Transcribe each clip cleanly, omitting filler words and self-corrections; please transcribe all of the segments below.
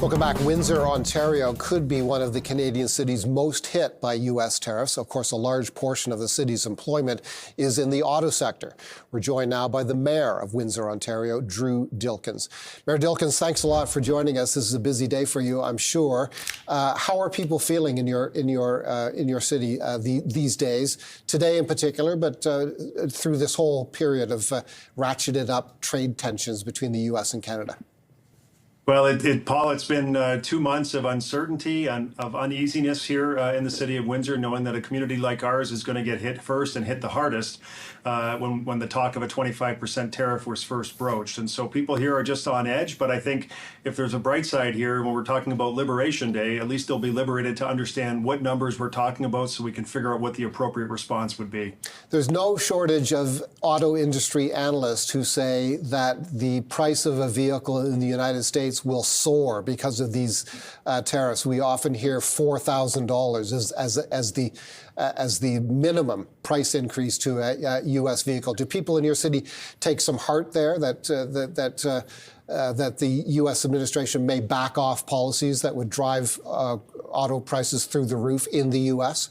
Welcome back. Windsor, Ontario could be one of the Canadian cities most hit by U.S. tariffs. Of course, a large portion of the city's employment is in the auto sector. We're joined now by the Mayor of Windsor, Ontario, Drew Dilkens. Mayor Dilkens, thanks a lot for joining us. This is a busy day for you, I'm sure. How are people feeling in your city these days, today in particular, but through this whole period of ratcheted up trade tensions between the U.S. and Canada? Well, Paul, it's been 2 months of uncertainty and of uneasiness here in the city of Windsor, knowing that a community like ours is going to get hit first and hit the hardest when the talk of a 25% tariff was first broached. And so people here are just on edge. But I think if there's a bright side here, when we're talking about Liberation Day, at least they'll be liberated to understand what numbers we're talking about so we can figure out what the appropriate response would be. There's no shortage of auto industry analysts who say that the price of a vehicle in the United States will soar because of these tariffs. We often hear $4,000 as the minimum price increase to a U.S. vehicle. Do people in your city take some heart there that the U.S. administration may back off policies that would drive auto prices through the roof in the U.S.?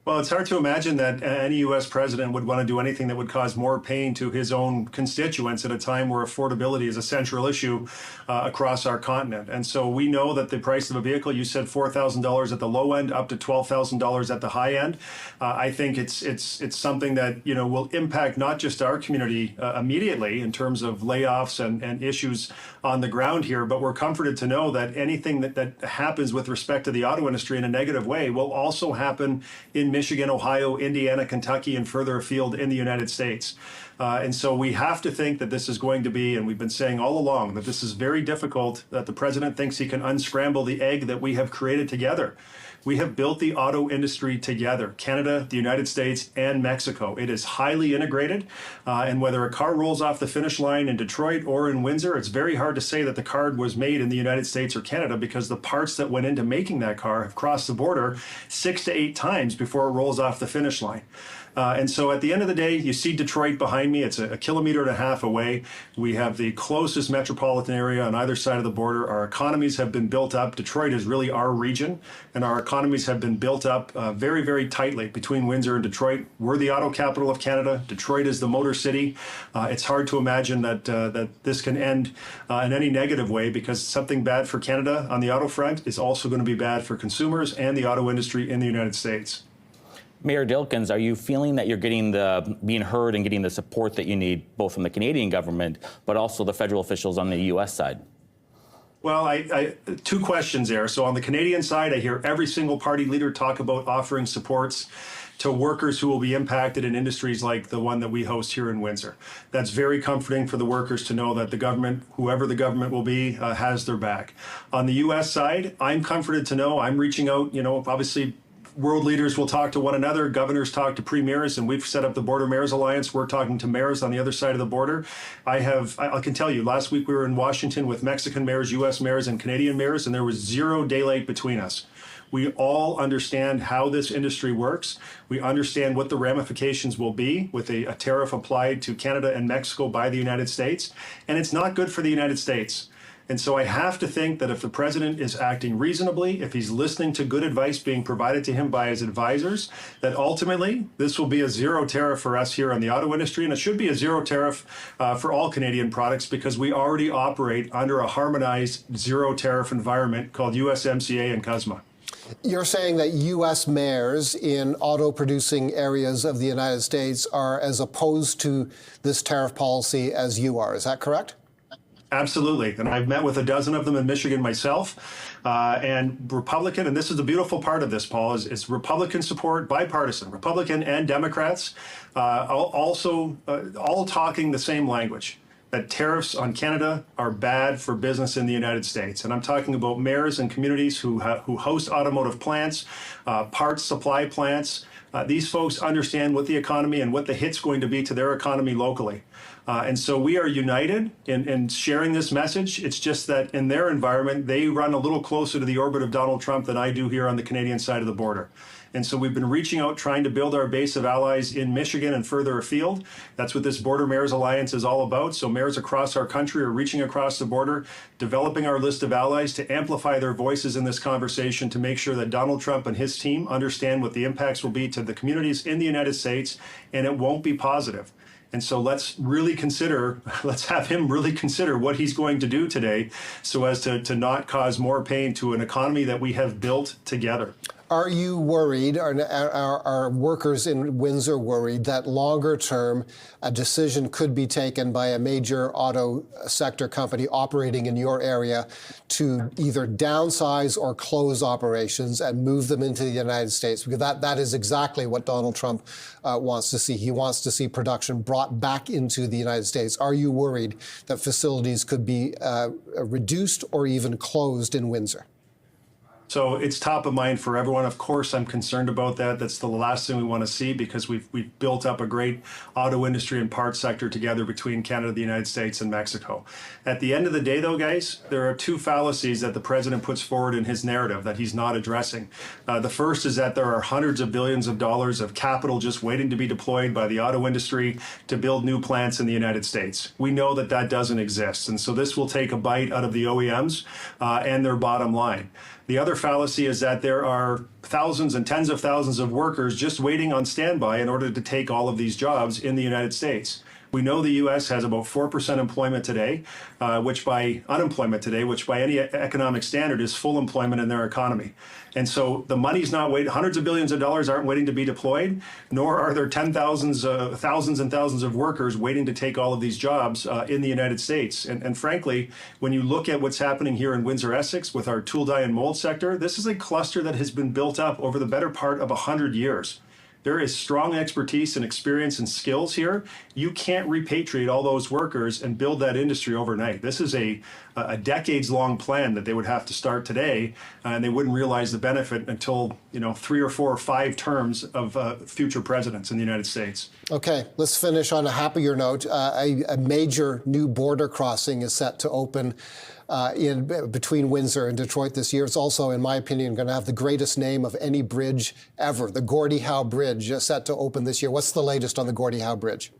Well, it's hard to imagine that any U.S. president would want to do anything that would cause more pain to his own constituents at a time where affordability is a central issue across our continent. And so we know that the price of a vehicle, you said $4,000 at the low end, up to $12,000 at the high end. I think it's something that will impact not just our community immediately in terms of layoffs and issues on the ground here, but we're comforted to know that anything that happens with respect to the auto industry in a negative way will also happen in Michigan, Ohio, Indiana, Kentucky, and further afield in the United States. And so we have to think that this is going to be, and we've been saying all along, that this is very difficult, that the president thinks he can unscramble the egg that we have created together. We have built the auto industry together, Canada, the United States, and Mexico. It is highly integrated, and whether a car rolls off the finish line in Detroit or in Windsor, it's very hard to say that the car was made in the United States or Canada because the parts that went into making that car have crossed the border 6 to 8 times before it rolls off the finish line. And so at the end of the day, you see Detroit behind me. It's a 1.5 kilometers away. We have the closest metropolitan area on either side of the border. Our economies have been built up. Detroit is really our region, and our economies have been built up very, very tightly between Windsor and Detroit. We're the auto capital of Canada. Detroit is the motor city. It's hard to imagine that this can end in any negative way, because something bad for Canada on the auto front is also going to be bad for consumers and the auto industry in the United States. Mayor Dilkens, are you feeling that you're being heard and getting the support that you need, both from the Canadian government, but also the federal officials on the U.S. side? Well, two questions there. So on the Canadian side, I hear every single party leader talk about offering supports to workers who will be impacted in industries like the one that we host here in Windsor. That's very comforting for the workers to know that the government, whoever the government will be, has their back. On the U.S. side, I'm comforted to know I'm reaching out, obviously, world leaders will talk to one another, governors talk to premiers, and we've set up the Border Mayors Alliance. We're talking to mayors on the other side of the border. I can tell you, last week we were in Washington with Mexican mayors, U.S. mayors, and Canadian mayors, and there was 0 daylight between us. We all understand how this industry works. We understand what the ramifications will be with a tariff applied to Canada and Mexico by the United States, and it's not good for the United States. And so I have to think that if the president is acting reasonably, if he's listening to good advice being provided to him by his advisors, that ultimately this will be a 0 tariff for us here on the auto industry. And it should be a 0 tariff for all Canadian products, because we already operate under a harmonized 0 tariff environment called USMCA and CUSMA. You're saying that U.S. mayors in auto-producing areas of the United States are as opposed to this tariff policy as you are. Is that correct? Absolutely. And I've met with a dozen of them in Michigan myself. And Republican, and this is the beautiful part of this, Paul, is Republican support, bipartisan, Republican and Democrats, also all talking the same language, that tariffs on Canada are bad for business in the United States. And I'm talking about mayors and communities who host automotive plants, parts supply plants. These folks understand what the economy and what the hit's going to be to their economy locally. And so we are united in sharing this message. It's just that in their environment, they run a little closer to the orbit of Donald Trump than I do here on the Canadian side of the border. And so we've been reaching out, trying to build our base of allies in Michigan and further afield. That's what this Border Mayors Alliance is all about. So mayors across our country are reaching across the border, developing our list of allies to amplify their voices in this conversation, to make sure that Donald Trump and his team understand what the impacts will be to the communities in the United States, and it won't be positive. And so let's have him really consider what he's going to do today so as to not cause more pain to an economy that we have built together. Are you worried, are workers in Windsor worried that longer term a decision could be taken by a major auto sector company operating in your area to either downsize or close operations and move them into the United States? Because that is exactly what Donald Trump wants to see. He wants to see production brought back into the United States. Are you worried that facilities could be reduced or even closed in Windsor? So it's top of mind for everyone. Of course, I'm concerned about that. That's the last thing we want to see, because we've built up a great auto industry and parts sector together between Canada, the United States, and Mexico. At the end of the day, though, guys, there are two fallacies that the president puts forward in his narrative that he's not addressing. The first is that there are hundreds of billions of dollars of capital just waiting to be deployed by the auto industry to build new plants in the United States. We know that that doesn't exist. And so this will take a bite out of the OEMs and their bottom line. The other fallacy is that there are thousands and tens of thousands of workers just waiting on standby in order to take all of these jobs in the United States. We know the U.S. has about 4% unemployment today, which by any economic standard is full employment in their economy. And so the money's not waiting. Hundreds of billions of dollars aren't waiting to be deployed, nor are there thousands and thousands of workers waiting to take all of these jobs in the United States. And frankly, when you look at what's happening here in Windsor, Essex, with our tool, die, and mold sector, this is a cluster that has been built up over the better part of 100 years. There is strong expertise and experience and skills here. You can't repatriate all those workers and build that industry overnight. This is a decades-long plan that they would have to start today, and they wouldn't realize the benefit until 3 or 4 or 5 terms of future presidents in the United States. Okay, let's finish on a happier note. A major new border crossing is set to open between Windsor and Detroit this year. It's also, in my opinion, going to have the greatest name of any bridge ever, the Gordie Howe Bridge, set to open this year. What's the latest on the Gordie Howe Bridge?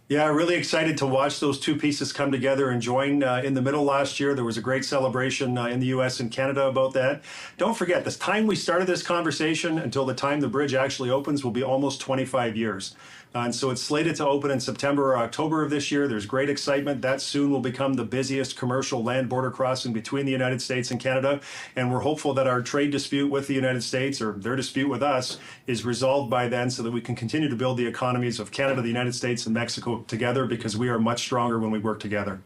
Yeah, really excited to watch those two pieces come together and join. In the middle last year, there was a great celebration in the U.S. and Canada about that. Don't forget, the time we started this conversation until the time the bridge actually opens will be almost 25 years. And so it's slated to open in September or October of this year. There's great excitement. That soon will become the busiest commercial land border crossing between the United States and Canada. And we're hopeful that our trade dispute with the United States, or their dispute with us, is resolved by then, so that we can continue to build the economies of Canada, the United States, and Mexico together, because we are much stronger when we work together.